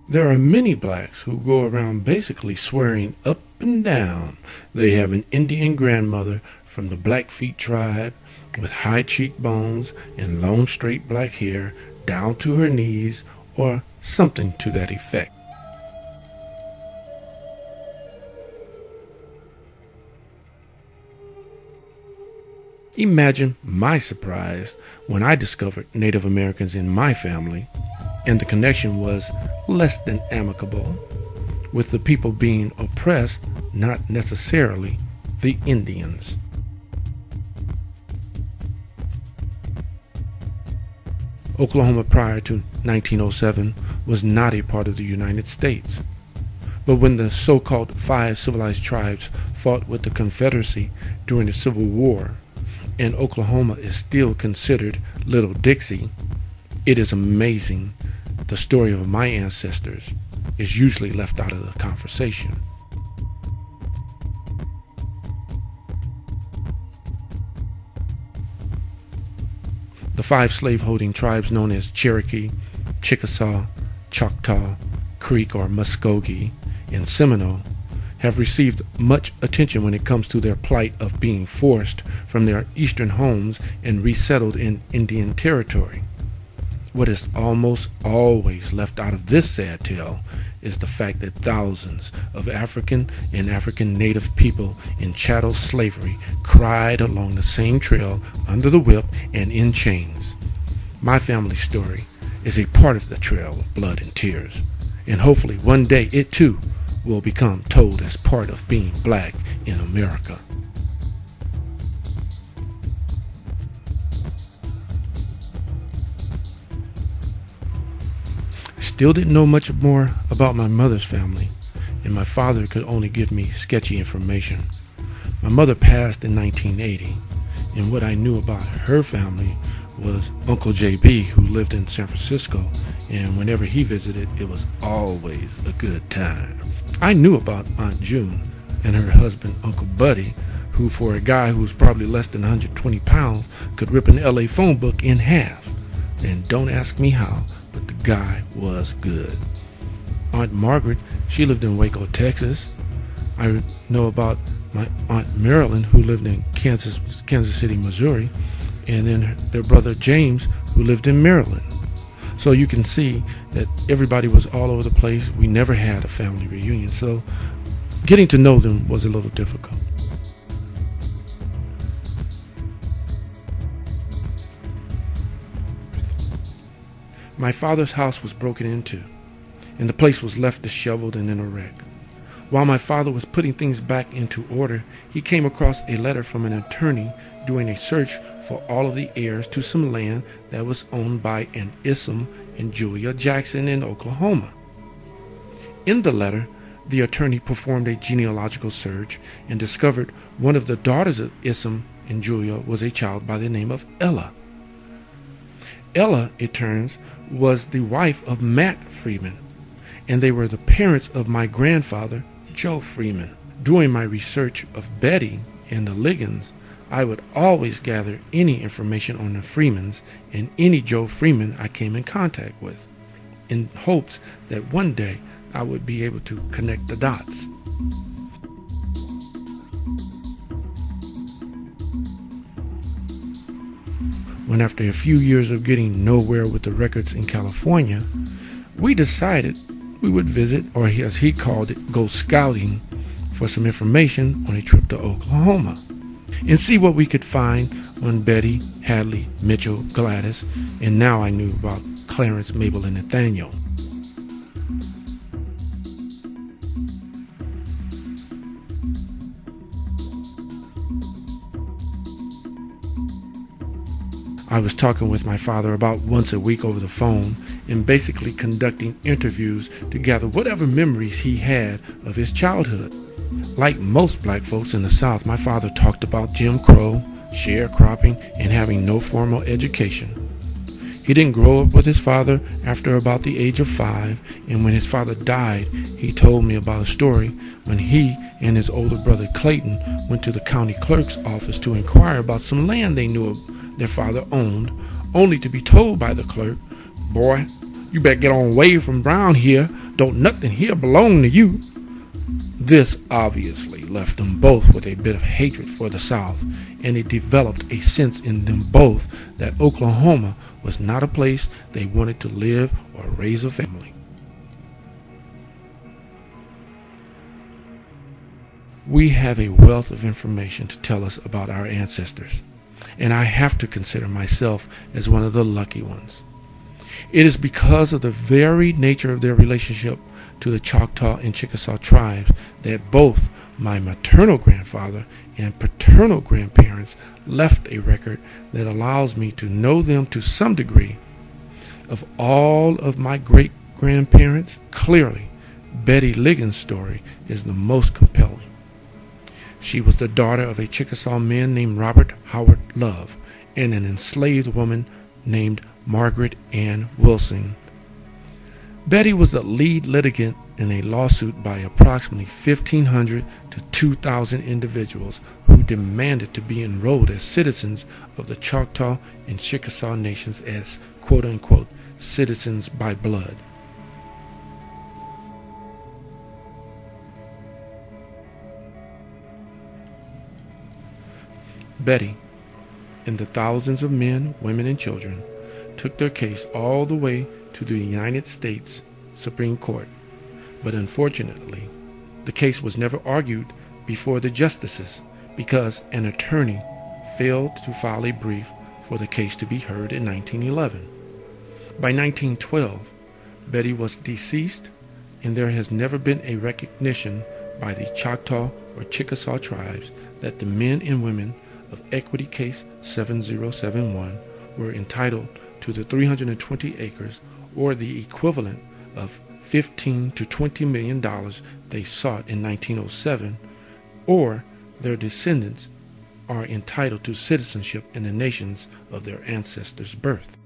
There are many blacks who go around basically swearing up and down they have an Indian grandmother from the Blackfeet tribe with high cheekbones and long straight black hair down to her knees or something to that effect. Imagine my surprise when I discovered Native Americans in my family, and the connection was less than amicable, with the people being oppressed, not necessarily the Indians. Oklahoma prior to 1907 was not a part of the United States. But when the so-called Five Civilized Tribes fought with the Confederacy during the Civil War, and Oklahoma is still considered Little Dixie, it is amazing the story of my ancestors is usually left out of the conversation. The five slave-holding tribes known as Cherokee, Chickasaw, Choctaw, Creek or Muskogee, and Seminole have received much attention when it comes to their plight of being forced from their eastern homes and resettled in Indian territory. What is almost always left out of this sad tale is the fact that thousands of African and African native people in chattel slavery cried along the same trail under the whip and in chains. My family story is a part of the trail of blood and tears, and hopefully one day it too will become told as part of being black in America. Still didn't know much more about my mother's family, and my father could only give me sketchy information. My mother passed in 1980, and what I knew about her family was Uncle JB, who lived in San Francisco, and whenever he visited, it was always a good time. I knew about Aunt June and her husband, Uncle Buddy, who for a guy who was probably less than 120 pounds could rip an LA phone book in half. And don't ask me how, but the guy was good. Aunt Margaret, she lived in Waco, Texas. I know about my Aunt Marilyn, who lived in Kansas City, Missouri, and then their brother James, who lived in Maryland. So you can see that everybody was all over the place. We never had a family reunion, so getting to know them was a little difficult. My father's house was broken into, and the place was left disheveled and in a wreck. While my father was putting things back into order, he came across a letter from an attorney doing a search for all of the heirs to some land that was owned by an Ism and Julia Jackson in Oklahoma. In the letter, the attorney performed a genealogical search and discovered one of the daughters of Ism and Julia was a child by the name of Ella. Ella, it turns, was the wife of Matt Freeman, and they were the parents of my grandfather, Joe Freeman. Doing my research of Betty and the Ligons, I would always gather any information on the Freemans and any Joe Freeman I came in contact with, in hopes that one day I would be able to connect the dots. When after a few years of getting nowhere with the records in California, we decided we would visit, or as he called it, go scouting for some information on a trip to Oklahoma and see what we could find on Betty, Hadley, Mitchell, Gladys, and now I knew about Clarence, Mabel, and Nathaniel. I was talking with my father about once a week over the phone and basically conducting interviews to gather whatever memories he had of his childhood. Like most black folks in the South, my father talked about Jim Crow, sharecropping, and having no formal education. He didn't grow up with his father after about the age of 5, and when his father died, he told me about a story when he and his older brother Clayton went to the county clerk's office to inquire about some land they knew their father owned, only to be told by the clerk, "Boy, you better get on away from around here Don't nothing here belong to you." This obviously left them both with a bit of hatred for the South, and it developed a sense in them both that Oklahoma was not a place they wanted to live or raise a family. We have a wealth of information to tell us about our ancestors, and I have to consider myself as one of the lucky ones. It is because of the very nature of their relationship to the Choctaw and Chiickasaw tribes that both my maternal grandfather and paternal grandparents left a record that allows me to know them to some degree. Of all of my great-grandparents, clearly Betty Ligon's story is the most compelling. She was the daughter of a Chickasaw man named Robert Howard Love and an enslaved woman named Margaret Ann Wilson. Betty was the lead litigant in a lawsuit by approximately 1,500 to 2,000 individuals who demanded to be enrolled as citizens of the Choctaw and Chiickasaw nations as quote-unquote citizens by blood. Betty and the thousands of men, women, and children took their case all the way to the United States Supreme Court, but unfortunately, the case was never argued before the justices because an attorney failed to file a brief for the case to be heard in 1911. By 1912, Betty was deceased, and there has never been a recognition by the Choctaw or Chickasaw tribes that the men and women of Equity Case 7071 were entitled to the 320 acres or the equivalent of $15 to $20 million they sought in 1907, or their descendants are entitled to citizenship in the nations of their ancestors' birth.